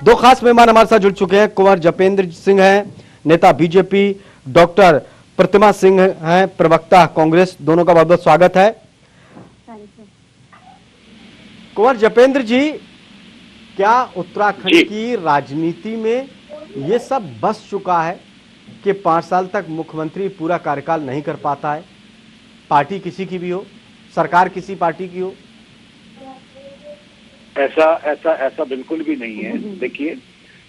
दो खास मेहमान हमारे साथ जुड़ चुके हैं। कुंवर जपेंद्र सिंह हैं, नेता बीजेपी, डॉक्टर प्रतिमा सिंह हैं, प्रवक्ता कांग्रेस। दोनों का बहुत बहुत स्वागत है। कुंवर जपेंद्र जी, क्या उत्तराखंड की राजनीति में ये सब बस चुका है कि 5 साल तक मुख्यमंत्री पूरा कार्यकाल नहीं कर पाता है, पार्टी किसी की भी हो, सरकार किसी पार्टी की हो? ऐसा बिल्कुल भी नहीं है। देखिए,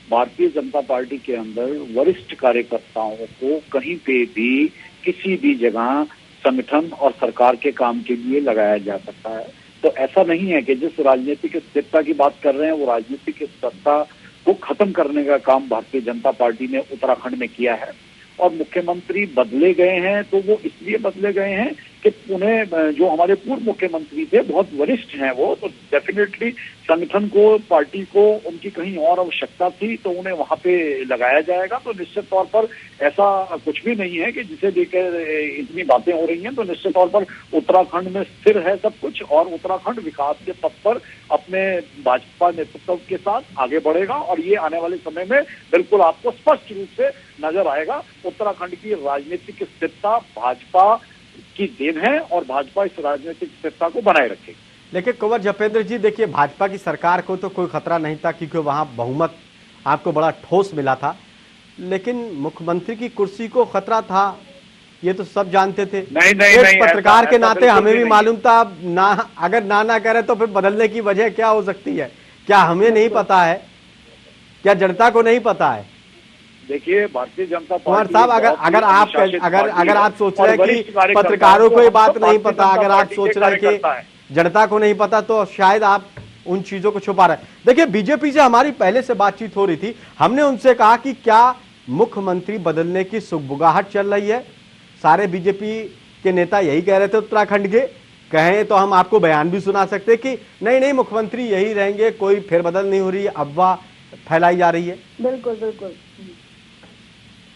भारतीय जनता पार्टी के अंदर वरिष्ठ कार्यकर्ताओं को कहीं पे भी किसी भी जगह संगठन और सरकार के काम के लिए लगाया जा सकता है। तो ऐसा नहीं है कि जिस राजनीतिक स्थिरता की बात कर रहे हैं वो राजनीतिक स्थिरता को खत्म करने का काम भारतीय जनता पार्टी ने उत्तराखंड में किया है। और मुख्यमंत्री बदले गए हैं तो वो इसलिए बदले गए हैं कि उन्हें, जो हमारे पूर्व मुख्यमंत्री थे, बहुत वरिष्ठ हैं वो, तो डेफिनेटली संगठन को, पार्टी को उनकी कहीं और आवश्यकता थी तो उन्हें वहां पे लगाया जाएगा। तो निश्चित तौर पर ऐसा कुछ भी नहीं है कि जिसे लेकर इतनी बातें हो रही हैं। तो निश्चित तौर पर उत्तराखंड में स्थिर है सब कुछ और उत्तराखंड विकास के पथ पर अपने भाजपा नेतृत्व के साथ आगे बढ़ेगा। और ये आने वाले समय में बिल्कुल आपको स्पष्ट रूप से नजर आएगा। उत्तराखंड की राजनीतिक स्थिरता भाजपा की देन है और भाजपा इस राजनीतिक स्थिरता को बनाए रखेगी। लेकिन कुंवर जपेंद्र जी, देखिए, भाजपा की सरकार को तो कोई खतरा नहीं था क्योंकि वहां बहुमत आपको बड़ा ठोस मिला था, लेकिन मुख्यमंत्री की कुर्सी को खतरा था, ये तो सब जानते थे। नहीं, पत्रकार के नाते हमें भी मालूम था। ना अगर ना कह रहे तो फिर बदलने की वजह क्या हो सकती है? क्या हमें नहीं पता है? क्या जनता को नहीं पता है? देखिए, भारतीय जनता पार्टी, कुंवर साहब, अगर आप सोच रहे हैं कि पत्रकारों को ये बात नहीं पता, अगर आप सोच रहे हैं कि जनता को नहीं पता, तो शायद आप उन चीजों को छुपा रहे हैं। देखिए, बीजेपी से हमारी पहले से बातचीत हो रही थी। हमने उनसे कहा कि क्या मुख्यमंत्री बदलने की सुगबुगाहट चल रही है? सारे बीजेपी के नेता यही कह रहे थे उत्तराखंड के। कहें तो हम आपको बयान भी सुना सकते कि नहीं, मुख्यमंत्री यही रहेंगे, कोई फेरबदल नहीं हो रही, अफवाह फैलाई जा रही है।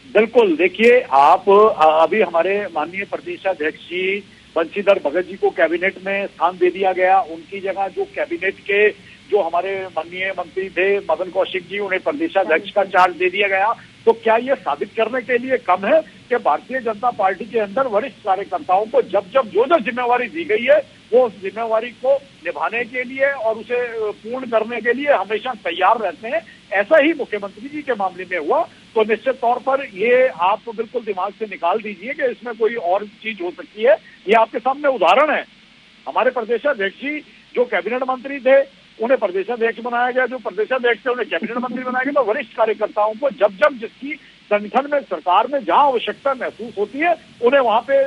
बिल्कुल। देखिए, आप अभी हमारे माननीय प्रदेशाध्यक्ष जी बंशीधर भगत जी को कैबिनेट में स्थान दे दिया गया। उनकी जगह जो कैबिनेट के जो हमारे माननीय मंत्री थे मदन कौशिक जी, उन्हें प्रदेशाध्यक्ष का चार्ज दे दिया गया। तो क्या ये साबित करने के लिए कम है कि भारतीय जनता पार्टी के अंदर वरिष्ठ कार्यकर्ताओं को जब जो जिम्मेवारी दी गई है वो उस जिम्मेवारी को निभाने के लिए और उसे पूर्ण करने के लिए हमेशा तैयार रहते हैं। ऐसा ही मुख्यमंत्री जी के मामले में हुआ। तो निश्चित तौर पर ये आप तो बिल्कुल दिमाग से निकाल दीजिए कि इसमें कोई और चीज हो सकती है। ये आपके सामने उदाहरण है। हमारे प्रदेशाध्यक्ष जी जो कैबिनेट मंत्री थे उन्हें प्रदेशाध्यक्ष बनाया गया, जो प्रदेशाध्यक्ष थे उन्हें कैबिनेट मंत्री बनाया गया। तो वरिष्ठ कार्यकर्ताओं को जब जिसकी संगठन में, सरकार में जहां आवश्यकता महसूस होती है उन्हें वहां पे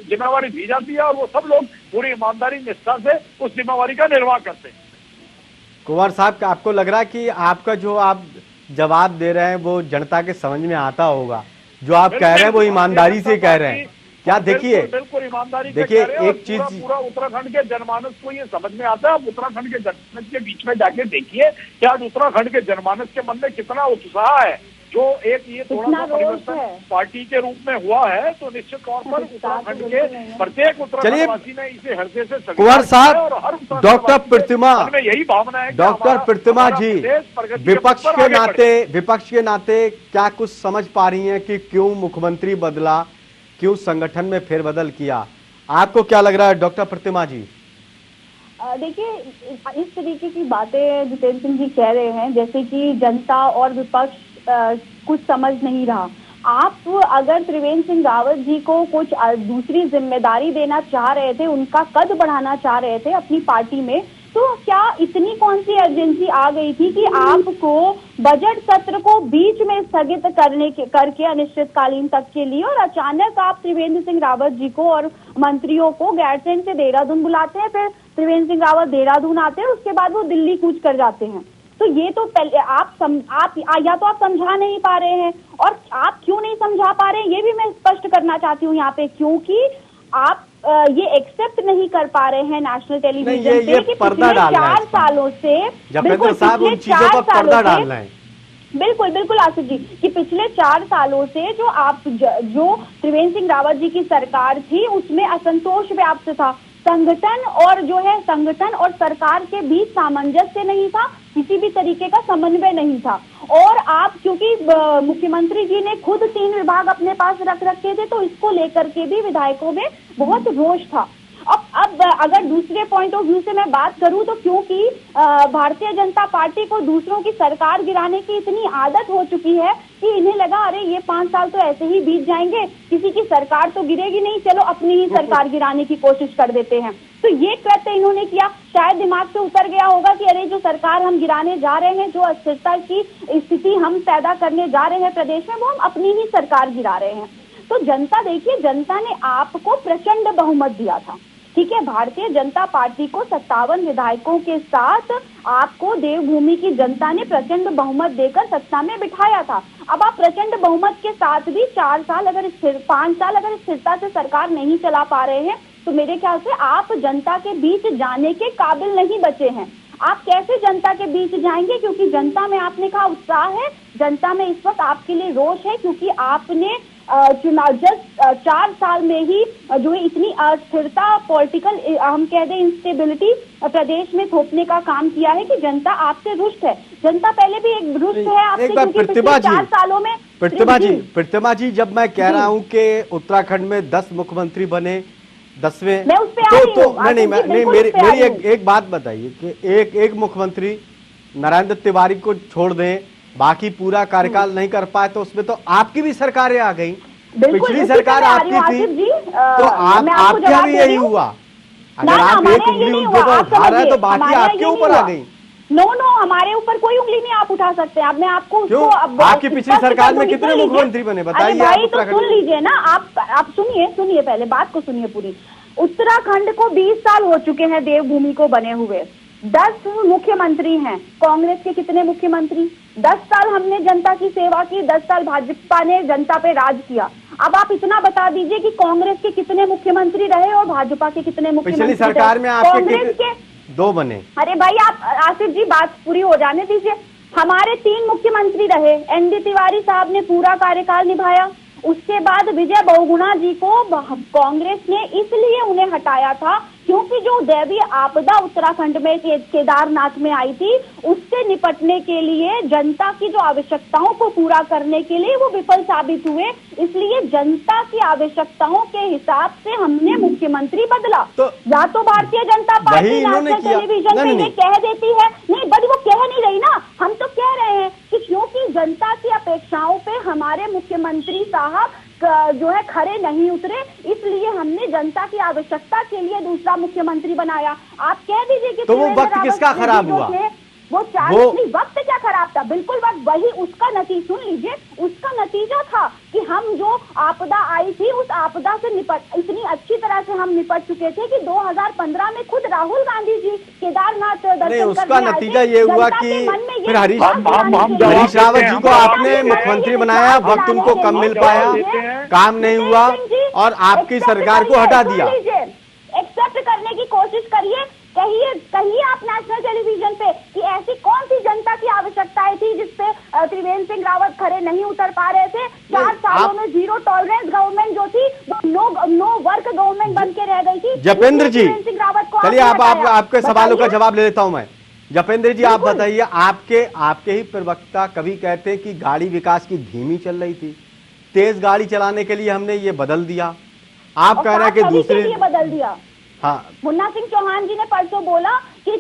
जिम्मेवारी दी जाती है और वो सब लोग पूरी ईमानदारी निष्ठा से उस जिम्मेवारी का निर्वाह करते हैं। कुंवर साहब, आपको लग रहा है कि आपका जो आप जवाब दे रहे हैं वो जनता के समझ में आता होगा? जो आप कह रहे हैं वो ईमानदारी से कह रहे हैं क्या? देखिए, बिल्कुल ईमानदारी से देखिए, कह रहे हैं। एक चीज पूरा उत्तराखंड के जनमानस को ये समझ में आता है। आप उत्तराखंड के जनमानस के बीच में जाके देखिए कि आज उत्तराखंड के जनमानस के मन में कितना उत्साह है। जो एक ये थोड़ा सा परिवर्तन पार्टी के रूप में हुआ है, तो निश्चित तौर पर उत्तराखंड के प्रत्येक उत्तराखंडवासी ने इसे हृदय से। कुंवर साहब, डॉक्टर प्रतिमा, यही भावना है। डॉक्टर प्रतिमा जी, विपक्ष के नाते क्या कुछ समझ पा रही हैं कि क्यों मुख्यमंत्री बदला, क्यों संगठन में फेरबदल किया? आपको क्या लग रहा है डॉक्टर प्रतिमा जी? देखिए, इस तरीके की बातें जितेंद्र सिंह जी कह रहे हैं जैसे कि जनता और विपक्ष कुछ समझ नहीं रहा। आप अगर त्रिवेंद्र सिंह रावत जी को कुछ दूसरी जिम्मेदारी देना चाह रहे थे, उनका कद बढ़ाना चाह रहे थे अपनी पार्टी में, तो क्या इतनी कौन सी अर्जेंसी आ गई थी कि आपको बजट सत्र को बीच में स्थगित करके अनिश्चितकालीन तक के लिए और अचानक आप त्रिवेंद्र सिंह रावत जी को और मंत्रियों को गैरसैंण से देहरादून बुलाते हैं, फिर त्रिवेंद्र सिंह रावत देहरादून आते हैं, उसके बाद वो दिल्ली कूच कर जाते हैं। तो ये तो पहले आप या तो आप समझा नहीं पा रहे हैं, और आप क्यों नहीं समझा पा रहे हैं ये भी मैं स्पष्ट करना चाहती हूँ यहाँ पे, क्योंकि आप ये एक्सेप्ट नहीं कर पा रहे हैं नेशनल टेलीविजन पे कि पिछले 4 सालों से, बिल्कुल पिछले 4 सालों से, बिल्कुल आसिफ जी, कि पिछले 4 सालों से जो त्रिवेंद्र सिंह रावत जी की सरकार थी उसमें असंतोष व्याप्त था। संगठन और सरकार के बीच सामंजस्य नहीं था, किसी भी तरीके का समन्वय नहीं था। और आप क्योंकि मुख्यमंत्री जी ने खुद 3 विभाग अपने पास रख रखे थे, तो इसको लेकर के भी विधायकों में बहुत रोष था। अब अगर दूसरे पॉइंट ऑफ व्यू से मैं बात करूं, तो क्योंकि भारतीय जनता पार्टी को दूसरों की सरकार गिराने की इतनी आदत हो चुकी है कि इन्हें लगा अरे ये 5 साल तो ऐसे ही बीत जाएंगे, किसी की सरकार तो गिरेगी नहीं, चलो अपनी ही सरकार गिराने की कोशिश कर देते हैं। तो ये कृत्य इन्होंने किया, शायद दिमाग से उतर गया होगा कि अरे जो सरकार हम गिराने जा रहे हैं, जो अस्थिरता की स्थिति हम पैदा करने जा रहे हैं प्रदेश में, वो हम अपनी ही सरकार गिरा रहे हैं। तो जनता, देखिए, जनता ने आपको प्रचंड बहुमत दिया था, ठीक है। भारतीय जनता पार्टी को 57 विधायकों के साथ आपको देवभूमि की जनता ने प्रचंड बहुमत देकर सत्ता में बिठाया था। अब आप प्रचंड बहुमत के साथ भी 5 साल अगर स्थिरता से सरकार नहीं चला पा रहे हैं, तो मेरे ख्याल से आप जनता के बीच जाने के काबिल नहीं बचे हैं। आप कैसे जनता के बीच जाएंगे, क्योंकि जनता में आपने कहा उत्साह है, जनता में इस वक्त आपके लिए रोष है, क्योंकि आपने चुनाव जस्ट 4 साल में ही जो है इतनी अस्थिरता, पॉलिटिकल हम कह दें इंस्टेबिलिटी प्रदेश में थोपने का काम किया है कि जनता आपसे रुष्ट है। जनता पहले भी एक रुष्ट है आपसे, क्योंकि पिछले 4 सालों में प्रतिमा जी, जब मैं कह रहा हूं कि उत्तराखंड में 10 मुख्यमंत्री बने, 10वें, मैं उस पे मेरी एक बात बताइए कि एक मुख्यमंत्री नरेंद्र तिवारी को छोड़ दें, बाकी पूरा कार्यकाल नहीं कर पाए, तो उसमें तो आपकी भी सरकारें आ गई, पिछली सरकार आपकी थी, तो आपके यहाँ भी यही हुआ। अगर आप एक उंगली उनके ऊपर उठा रहे हैं, तो बाकी आपके ऊपर आ गई। नो, हमारे ऊपर कोई उंगली नहीं आप उठा सकते। अब मैं आपको आपकी पिछली सरकार में कितने मुख्यमंत्री बने बताइए? भाई तो सुन लीजिए ना, आप सुनिए, पहले बात को सुनिए पूरी। उत्तराखंड को 20 साल हो चुके हैं देवभूमि को बने हुए, 10 मुख्यमंत्री हैं। कांग्रेस के कितने मुख्यमंत्री? 10 साल हमने जनता की सेवा की, 10 साल भाजपा ने जनता पे राज किया। अब आप इतना बता दीजिए कि कांग्रेस के कितने मुख्यमंत्री रहे और भाजपा के कितने मुख्यमंत्री? पिछली सरकार में कांग्रेस के 2 बने। अरे भाई, आप आसिफ जी बात पूरी हो जाने दीजिए। हमारे 3 मुख्यमंत्री रहे, एनडी तिवारी साहब ने पूरा कार्यकाल निभाया। उसके बाद विजय बहुगुणा जी को कांग्रेस ने इसलिए उन्हें हटाया था क्योंकि जो दैवीय आपदा उत्तराखंड में केदारनाथ में आई थी, उससे निपटने के लिए जनता की जो आवश्यकताओं को पूरा करने के लिए वो विफल साबित हुए। इसलिए जनता की आवश्यकताओं के हिसाब से हमने मुख्यमंत्री बदला। तो या तो Bharatiya Janata party national television पे ये कह देती है, नहीं बट वो कह नहीं रही ना, हम तो कह रहे हैं कि क्योंकि जनता की अपेक्षाओं पे हमारे मुख्यमंत्री साहब जो है खरे नहीं उतरे, इसलिए हमने जनता की आवश्यकता के लिए दूसरा मुख्यमंत्री बनाया। आप कह दीजिए कि तो वो वक्त किसका खराब हुआ? वो वक्त क्या खराब था? बिल्कुल वक्त वही, उसका नतीजा सुन लीजिए, उसका नतीजा था कि हम जो आपदा आई थी उस आपदा से इतनी अच्छी तरह से हम निपट चुके थे कि 2015 में खुद राहुल गांधी जी केदारनाथ दर्शन उसका नतीजा ये हुआ कि फिर हरीश रावत जी को आपने मुख्यमंत्री बनाया, वक्त उनको कम मिल पाया, काम नहीं हुआ और आपकी सरकार को हटा दिया। एक्सेप्ट करने की कोशिश करिए, कहिए आप नेशनल टेलीविजन पे कि ऐसी कौन सी जनता की आवश्यकताएं थी जिसपे त्रिवेंद्र सिंह रावत खरे नहीं उतर पा रहे थे। 4 सालों में जीरो टॉलरेंस गवर्नमेंट जो थी वो नो वर्क गवर्नमेंट बन के रह गई थी। जपेंद्र जी, चलिए आपके सवालों का जवाब ले लेता हूं मैं। जपेंद्र जी, आप बताइए, आपके ही प्रवक्ता कभी कहते हैं कि गाड़ी विकास की धीमी चल रही थी, तेज गाड़ी चलाने के लिए हमने ये बदल दिया। आप कह रहे हैं कि दूसरे बदल दिया। हाँ, मुन्ना सिंह चौहान जी ने परसों बोला कि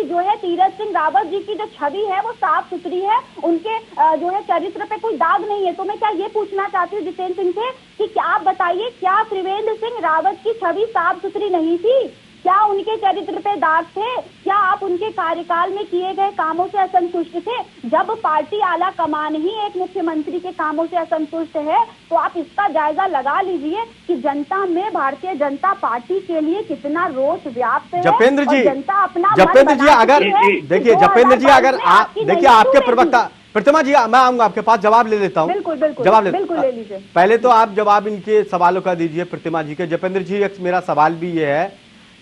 जो है तीरथ सिंह रावत जी की जो छवि है वो साफ सुथरी है, उनके जो है चरित्र पे कोई दाग नहीं है। तो मैं क्या ये पूछना चाहती हूँ जितेंद्र सिंह से कि क्या आप बताइए, क्या त्रिवेंद्र सिंह रावत की छवि साफ सुथरी नहीं थी? क्या उनके चरित्र पे दाग थे? क्या आप उनके कार्यकाल में किए गए कामों से असंतुष्ट थे? जब पार्टी आला कमान ही एक मुख्यमंत्री के कामों से असंतुष्ट है, तो आप इसका जायजा लगा लीजिए कि जनता में भारतीय जनता पार्टी के लिए कितना रोष व्याप्त है। जपेंद्र जी, जनता अपना जपेंद्र जी, अगर देखिए जपेंद्र जी, अगर आप देखिए आपके प्रवक्ता प्रतिमा जी, मैं आऊंगा आपके पास, जवाब ले लेता हूँ। जवाब ले लीजिए। पहले तो आप जवाब इनके सवालों का दीजिए प्रतिमा जी के। जपेंद्र जी, मेरा सवाल भी ये है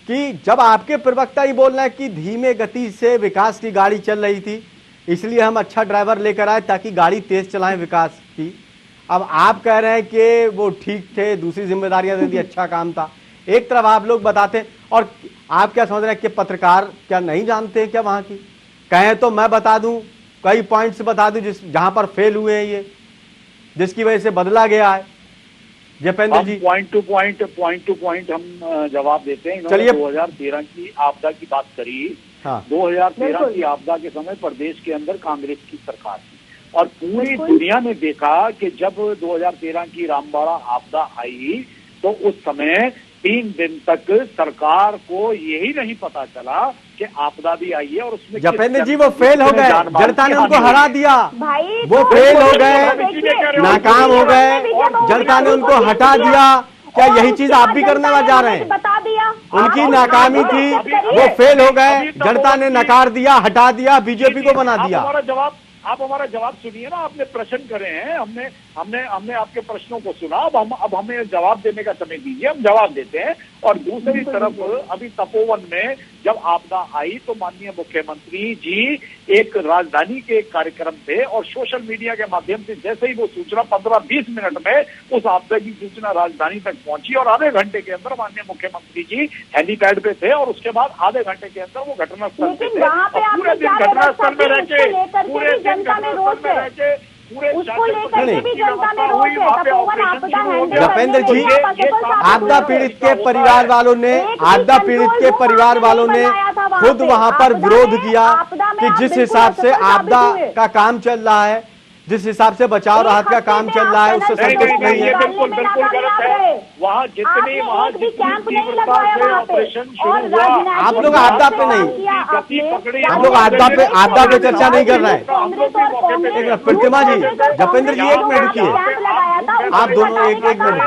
कि जब आपके प्रवक्ता ही बोल रहे हैं कि धीमे गति से विकास की गाड़ी चल रही थी, इसलिए हम अच्छा ड्राइवर लेकर आए ताकि गाड़ी तेज चलाएं विकास की, अब आप कह रहे हैं कि वो ठीक थे, दूसरी जिम्मेदारियां दे दी, अच्छा काम था। एक तरफ आप लोग बताते हैं और आप क्या समझ रहे हैं कि पत्रकार क्या नहीं जानते हैं क्या वहां की? कहें तो मैं बता दूं, कई पॉइंट्स बता दूं जहां पर फेल हुए हैं ये, जिसकी वजह से बदला गया है। जपेंद्र जी, पॉइंट टू पॉइंट हम जवाब देते हैं। चलिए, 2013 की आपदा की बात करी। हाँ, 2013 की आपदा के समय प्रदेश के अंदर कांग्रेस की सरकार थी और पूरी दुनिया ने देखा कि जब 2013 की रामबाड़ा आपदा आई तो उस समय 3 दिन तक सरकार को यही नहीं पता चला कि आपदा भी आई है और उसमें जपेंद्र जी वो फेल हो गए, जनता ने उनको हरा दिया, भाई वो फेल हो गए, नाकाम हो गए, जनता ने उनको हटा दिया। क्या यही चीज आप भी करने जा रहे हैं? बता दिया उनकी नाकामी थी, वो फेल हो गए, जनता ने नकार दिया, हटा दिया, बीजेपी को बना दिया। आप हमारा जवाब सुनिए ना। आपने प्रश्न करे हैं, हमने आपके प्रश्नों को सुना। अब हमें जवाब देने का समय दीजिए, हम जवाब देते हैं। और दूसरी तरफ अभी तपोवन में जब आपदा आई तो माननीय मुख्यमंत्री जी एक राजधानी के एक कार्यक्रम थे और सोशल मीडिया के माध्यम से जैसे ही वो सूचना 15-20 मिनट में उस आपदा की सूचना राजधानी तक पहुंची और आधे घंटे के अंदर माननीय मुख्यमंत्री जी हेलीपैड पे थे और उसके बाद आधे घंटे के अंदर वो घटनास्थल पे थे और पूरे दिन घटनास्थल में रह के जपेंद्र जी, आपदा पीड़ित के परिवार वालों ने खुद वहां पर विरोध किया कि जिस हिसाब से आपदा का काम चल रहा है, जिस हिसाब से बचाव राहत का काम चल रहा है, उससे संतुष्ट नहीं है। बिल्कुल गलत है। वहाँ जितनी तीव्रता से ऑपरेशन शुरू हुआ, आप लोग आपदा पे नहीं, हम लोग आपदा पे चर्चा नहीं कर रहे हैं। प्रतिमा जी, जपेंद्र जी, 1 मिनट रुकिए, आप दोनों 1 मिनट रुकिए।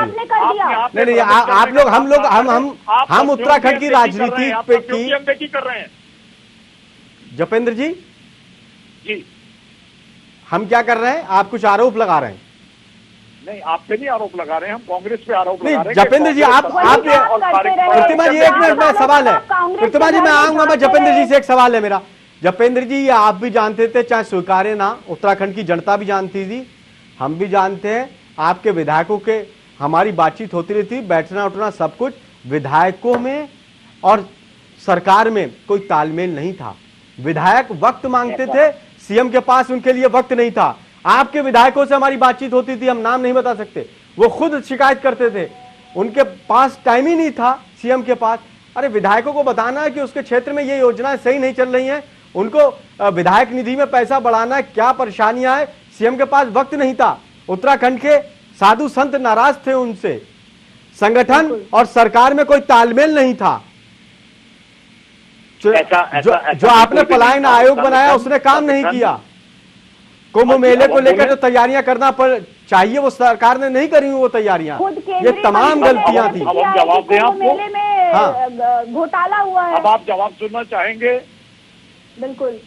नहीं, हम उत्तराखंड की राजनीति पे की कर रहे हैं। जपेंद्र जी, जी हम क्या कर रहे हैं? आप कुछ आरोप लगा रहे हैं। नहीं, आप पे नहीं आरोप लगा रहे हैं, हम कांग्रेस पे आरोप लगा रहे हैं। जपेंद्र जी, आप प्रतिमा जी 1 मिनट में सवाल है। प्रतिमा जी मैं आऊंगा, मैं जपेंद्र जी से एक सवाल है मेरा। जपेंद्र जी, ये आप भी जानते थे, चाहे स्वीकारे ना, उत्तराखंड की जनता भी जानती थी, हम भी जानते हैं, आपके विधायकों के हमारी बातचीत होती रहती, बैठना उठना सब कुछ। विधायकों में और सरकार में कोई तालमेल नहीं था। विधायक वक्त मांगते थे, सीएम के पास उनके लिए वक्त नहीं था। आपके विधायकों से हमारी बातचीत होती थी, हम नाम नहीं बता सकते, वो खुद शिकायत करते थे, उनके पास टाइम ही नहीं था सीएम के पास। अरे विधायकों को बताना है कि उसके क्षेत्र में ये योजनाएं सही नहीं चल रही हैं, उनको विधायक निधि में पैसा बढ़ाना है, क्या परेशानियां है, सीएम के पास वक्त नहीं था। उत्तराखंड के साधु संत नाराज थे उनसे, संगठन और सरकार में कोई तालमेल नहीं था। जो आपने पलायन आयोग बनाया उसने काम नहीं किया। कुंभ मेले को लेकर जो तैयारियां करना चाहिए वो सरकार ने नहीं करी वो तैयारियां, ये तमाम गलतियां थी। अब हम जवाब दें आपको। हाँ, घोटाला हुआ है। अब आप जवाब सुनना चाहेंगे? बिल्कुल,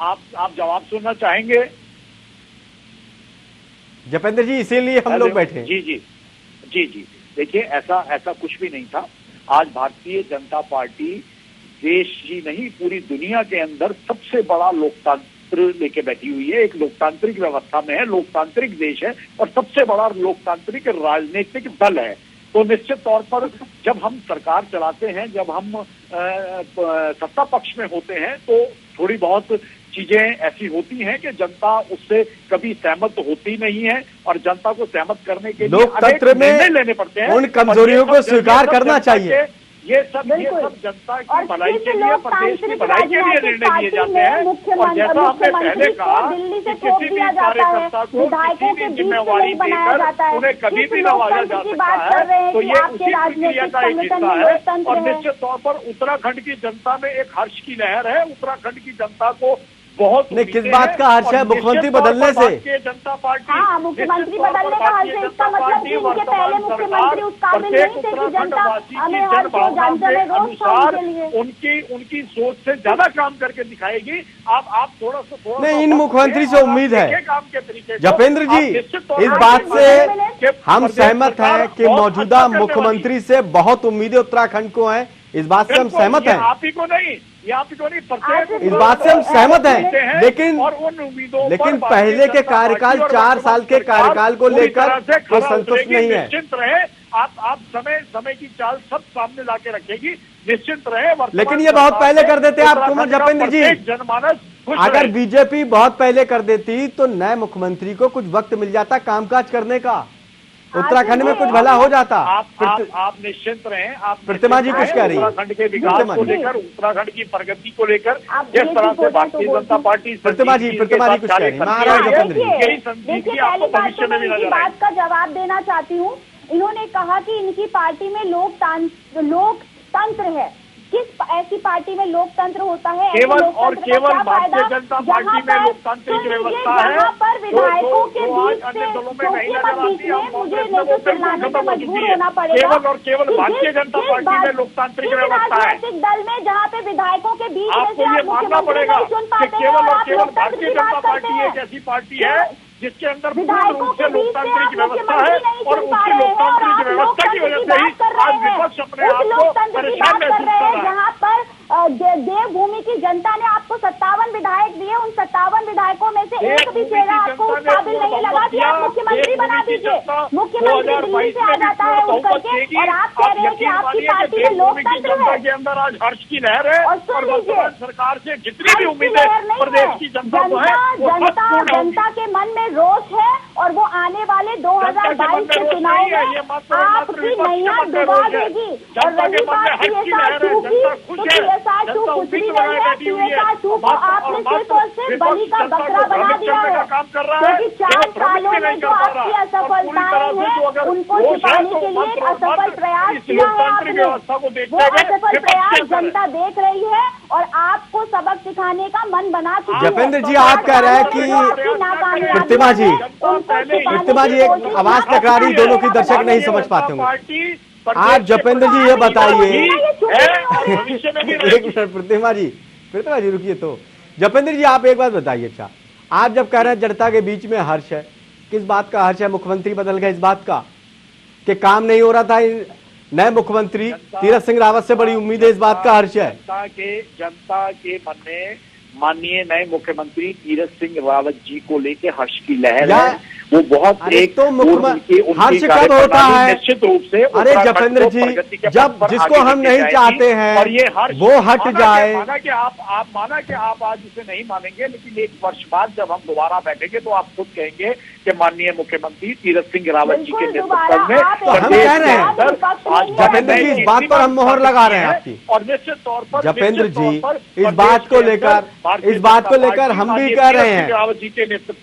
आप जवाब सुनना चाहेंगे? जपेंद्र जी, इसीलिए हम लोग बैठे। जी देखिए, ऐसा कुछ भी नहीं था। आज भारतीय जनता पार्टी देश ही नहीं पूरी दुनिया के अंदर सबसे बड़ा लोकतंत्र लेके बैठी हुई है। एक लोकतांत्रिक व्यवस्था में है, लोकतांत्रिक देश है और सबसे बड़ा लोकतांत्रिक राजनीतिक दल है। तो निश्चित तौर पर जब हम सरकार चलाते हैं, जब हम सत्ता पक्ष में होते हैं तो थोड़ी बहुत चीजें ऐसी होती हैं कि जनता उससे कभी सहमत होती नहीं है और जनता को सहमत करने के लिए लोकतंत्र में लेने पड़ते हैं। उन कमजोरियों को स्वीकार करना चाहिए। ये सब जनता की भलाई के लिए, प्रदेश की भलाई के लिए निर्णय लिए जाते हैं। और जैसा हमने पहले कहा कि किसी भी कार्यकर्ता को किसी भी जिम्मेवारी देकर उन्हें कभी भी नवाजा जा सकता है, तो ये उसी प्रक्रिया का एक हिस्सा है। और निश्चित तौर पर उत्तराखंड की जनता में एक हर्ष की लहर है। उत्तराखंड की जनता को बहुत नहीं, किस बात का हर्ष है? मुख्यमंत्री बदलने से। जनता पार्टी, हाँ, मुख्यमंत्री बदलने का हर्ष है। इसका मतलब कि उनके पहले मुख्यमंत्री उस काबिल नहीं थे कि जनता हमें हर्ष हो अनुसार उनकी सोच से ज्यादा काम करके दिखाएगी। आप थोड़ा सा नहीं, इन मुख्यमंत्री से उम्मीद है। काम के तरीके जपेंद्र जी, इस बात से हम सहमत हैं कि मौजूदा मुख्यमंत्री से बहुत उम्मीदें उत्तराखंड को हैं। इस बात से हम सहमत हैं। आप ही को नहीं, इस बात से हम सहमत हैं, लेकिन पहले के कार्यकाल, 4 साल के कार्यकाल को लेकर वो संतुष्ट नहीं है। आप समय की चाल सब सामने लाके रखेगी, निश्चित रहे। लेकिन ये बहुत पहले कर देते आप कुमार जपेंद्र जी। जनमानस अगर बीजेपी बहुत पहले कर देती तो नए मुख्यमंत्री को कुछ वक्त मिल जाता कामकाज करने का, उत्तराखंड में कुछ भला हो जाता। आप निश्चिंत रहें। आप प्रतिमा जी कुछ कह रही है उत्तराखंड के विकास को लेकर, उत्तराखंड की प्रगति को लेकर जिस तरह से भारतीय जनता पार्टी प्रतिमा जी कुछ कह रही है। देखिए, पहली बात तो मैं इनकी बात का जवाब देना चाहती हूँ। इन्होंने कहा कि इनकी पार्टी में लोकतंत्र है। किस ऐसी पार्टी में लोकतंत्र होता है? केवल भारतीय जनता पार्टी में लोकतांत्रिक व्यवस्था है। यहाँ पर विधायकों के बीच से मुझे नहीं तो चिल्लाने में मजबूर होना पड़ेगा। केवल भारतीय जनता पार्टी में लोकतांत्रिक व्यवस्था है। दल में जहाँ पे विधायकों के बीच में से ये मानना पड़ेगा कि केवल भारतीय जनता पार्टी एक ऐसी पार्टी है जिसके अंदर पूर्ण रूप से लोकतांत्रिक व्यवस्था है, और उसकी लोकतांत्रिक व्यवस्था की वजह से ही आज विपक्ष अपने आप को परेशान महसूस कर रहा है। जहाँ पर देवभूमि की जनता ने आपको 57 विधायक दिए, उन 57 विधायकों में से एक भी चेहरा आपको उस काबिल नहीं लगा कि आप मुख्यमंत्री बना दीजिए। मुख्यमंत्री दिल्ली से आ जाता है उठ करके, और आप कह रहे हैं कि आपकी पार्टी में लोकतंत्र है। के अंदर आज हर्ष की लहर है, और सुन लीजिए, सरकार से जितनी भी उम्मीदें प्रदेश की जनता को है, जनता के मन में रोष है, और वो आने वाले 2022 के चुनाव में आपकी नैया डुबा देगी। और रही बात CSR 2 की, तो CSR 2 कुछ भी नहीं है। CSR 2 को आपने सिर्फ और सिर्फ बलि का बकरा बना दिया है, क्योंकि 4 सालों में जो आपकी असफलताएं हैं उनको छिपाने के लिए एक असफल प्रयास किया है आपने। वो असफल प्रयास जनता देख रही है और आपको सबक सिखाने का मन बना चुकी है। जपेंद्र जी, आप कह रहे हैं कि प्रतिमा जी एक आवाज टकरा रही, दोनों की दर्शक नहीं समझ पाते होंगे। आप जपेंद्र जी ये बताइए, एक मिनट प्रतिमा जी रुकिए। तो जपेंद्र जी आप एक बात बताइए, अच्छा आप जब कह रहे हैं जनता के बीच में हर्ष है, किस बात का हर्ष है? मुख्यमंत्री बदल गए इस बात का कि काम नहीं हो रहा था, नए मुख्यमंत्री तीरथ सिंह रावत से बड़ी उम्मीद है, इस बात का हर्ष है? जनता के मन में माननीय नए मुख्यमंत्री तीरथ सिंह रावत जी को लेके हर्ष की लहर है। वो बहुत एक तो हर्ष कब होता है? निश्चित रूप से। अरे जपेंद्र जी, जब जिसको हम नहीं चाहते हैं और ये हर्ष वो हट जाए। माना कि आप आज इसे नहीं मानेंगे, लेकिन एक वर्ष बाद जब हम दोबारा बैठेंगे तो आप खुद कहेंगे कि माननीय मुख्यमंत्री तीरथ सिंह रावत जी के नेतृत्व में हम कह रहे हैं जपेंद्र जी, इस बात पर हम मोहर लगा रहे हैं आपकी। और निश्चित तौर पर जपेंद्र जी इस बात को लेकर हम भी कह रहे हैं,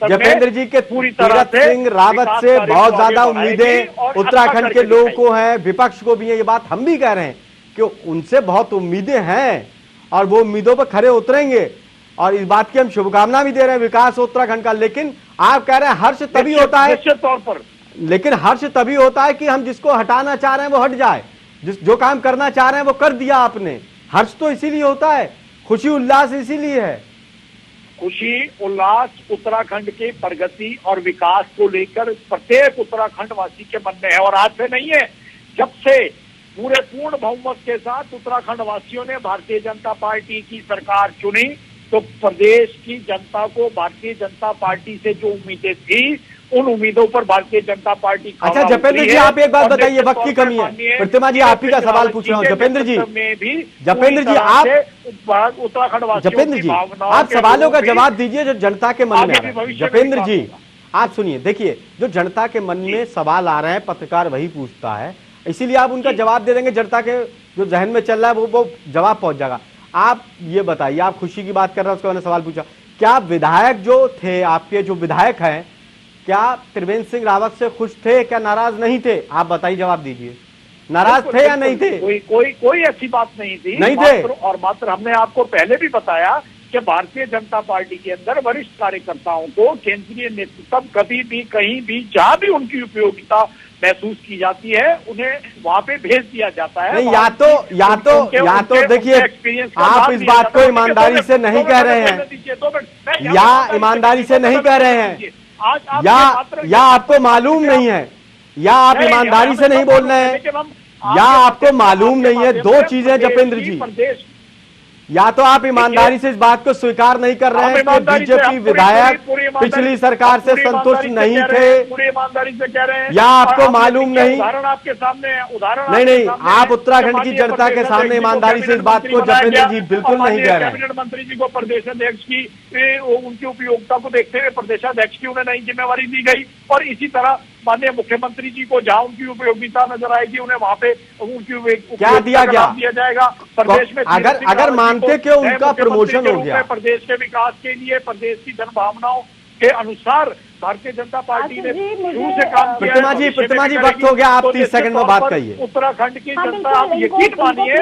जपेंद्र जी के तीरथ सिंह रावत से बहुत ज्यादा उम्मीदें उत्तराखंड के लोगों को हैं, विपक्ष को भी है। ये बात हम भी कह रहे हैं कि उनसे बहुत उम्मीदें हैं और वो उम्मीदों पर खरे उतरेंगे, और इस बात की हम शुभकामना भी दे रहे हैं विकास उत्तराखंड का। लेकिन आप कह रहे हैं हर्ष तभी होता है, निश्चित तौर पर, लेकिन हर्ष तभी होता है कि हम जिसको हटाना चाह रहे हैं वो हट जाए, जो काम करना चाह रहे हैं वो कर दिया आपने। हर्ष तो इसीलिए होता है, खुशी उल्लास इसीलिए है। खुशी उल्लास उत्तराखंड के प्रगति और विकास को लेकर प्रत्येक उत्तराखंड वासी के मन में है, और आज से नहीं है, जब से पूरे पूर्ण बहुमत के साथ उत्तराखंड वासियों ने भारतीय जनता पार्टी की सरकार चुनी, तो प्रदेश की जनता को भारतीय जनता पार्टी से जो उम्मीदें थी, उन उम्मीदों पर भारतीय जनता पार्टी। अच्छा जपेंद्र जी आप एक बात बताइए, वक्त की कमी है। प्रतिमा जी आप ही का सवाल पूछ रहा हूँ। जपेंद्र जी आप उत्तराखंड जपेंद्र जी आप सवालों का जवाब दीजिए जो जनता के मन में आ रहा है। जपेंद्र जी आप सुनिए, देखिए जो जनता के मन में सवाल आ रहे हैं पत्रकार वही पूछता है, इसीलिए आप उनका जवाब दे देंगे। जनता के जो जहन में चल रहा है वो जवाब पहुंच जाएगा। आप ये बताइए, आप खुशी की बात कर रहे हैं, उसका मैंने सवाल पूछा, क्या विधायक जो थे आपके, जो विधायक हैं, क्या त्रिवेंद्र सिंह रावत से खुश थे, क्या नाराज नहीं थे? आप बताइए, जवाब दीजिए, नाराज थे या नहीं थे? कोई ऐसी बात नहीं थी, नहीं थे। और मात्र हमने आपको पहले भी बताया कि भारतीय जनता पार्टी के अंदर वरिष्ठ कार्यकर्ताओं को केंद्रीय नेतृत्व कभी भी कहीं भी जहां भी उनकी उपयोगिता महसूस की जाती है उन्हें वहां पे भेज दिया जाता है। नहीं, या तो देखिए आप इस बात को ईमानदारी से नहीं कह रहे हैं, या ईमानदारी से नहीं कह रहे हैं, या आपको मालूम नहीं है, या आप ईमानदारी से नहीं बोल रहे हैं, या आपको मालूम नहीं है। दो चीजें जपेंद्र जी, या तो आप ईमानदारी से इस बात को स्वीकार नहीं कर रहे हैं कि बीजेपी विधायक पिछली सरकार से संतुष्ट नहीं थे, पूरी ईमानदारी से कह रहे हैं, या आपको मालूम नहीं? उदाहरण आपके सामने है, उदाहरण नहीं, आप उत्तराखंड की जनता के सामने ईमानदारी से इस बात को जपेंद्र जी बिल्कुल नहीं कह रहे हैं। कैबिनेट मंत्री जी को प्रदेशाध्यक्ष की उनकी उपयोगिता को देखते हुए प्रदेशाध्यक्ष की उन्हें नई जिम्मेवारी दी गई, और इसी तरह माननीय मुख्यमंत्री जी को जहां उनकी उपयोगिता नजर आएगी उन्हें वहां पे उनकी क्या दिया जाएगा प्रदेश में। अगर मानते कि उनका प्रमोशन हो गया, प्रदेश के विकास के लिए प्रदेश की जनभावनाओं के अनुसार भारतीय जनता पार्टी ने शुरू से काम किया है। प्रतिमा जी वक्त हो गया, आप 30 सेकंड में बात कहिए। उत्तराखंड की जनता, आप यकीन मानिए।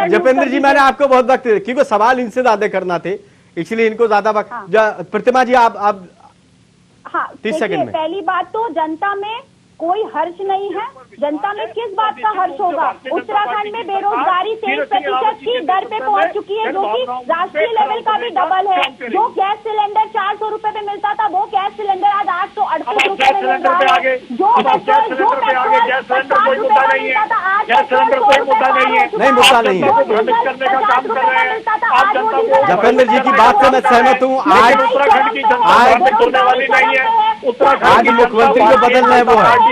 जपेंद्र जी, मैंने आपको बहुत वक्त, क्योंकि सवाल इनसे ज्यादा करना थे इसलिए इनको ज्यादा वक्त। प्रतिमा जी आप 30 सेकंड में। पहली बात तो जनता में कोई हर्ष नहीं है। जनता में किस बात का हर्ष होगा? उत्तराखंड में बेरोजगारी 23% की दर पे पहुंच चुकी है, जो कि राष्ट्रीय लेवल का भी डबल है। जो गैस सिलेंडर 400 रुपए पे मिलता था, वो गैस सिलेंडर आज 838 रुपए में मिल रहा है। जो पेट्रोल 60 रुपए में मिलता था, आज नहीं, मुद्दा नहीं है। जपेंद्र जी की बात से मैं सहमत हूँ। आज मुख्यमंत्री जो बदलना है वो है।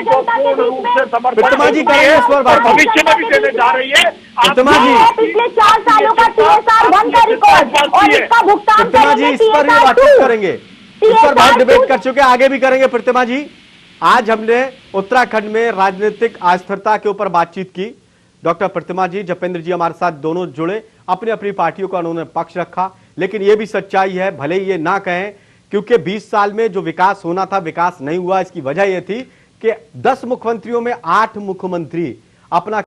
प्रतिमा जी करेंगे इस पर बात, भविष्य में भी देने जा रही है। प्रतिमा जी, पिछले 4 सालों का TSR 1 का रिकॉर्ड और इसका भुगतान प्रतिमा जी इस पर भी बातचीत करेंगे, इस पर बहुत डिबेट कर चुके हैं, आगे भी करेंगे। प्रतिमा जी, आज हमने उत्तराखंड में राजनीतिक अस्थिरता के ऊपर बातचीत की। डॉक्टर प्रतिमा जी, जपेंद्र जी हमारे साथ दोनों जुड़े, अपनी अपनी पार्टियों का उन्होंने पक्ष रखा, लेकिन यह भी सच्चाई है, भले ही ये ना कहें, क्योंकि 20 साल में जो विकास होना था विकास नहीं हुआ। इसकी वजह यह थी कि 10 मुख्यमंत्रियों में 8 मुख्यमंत्री अपना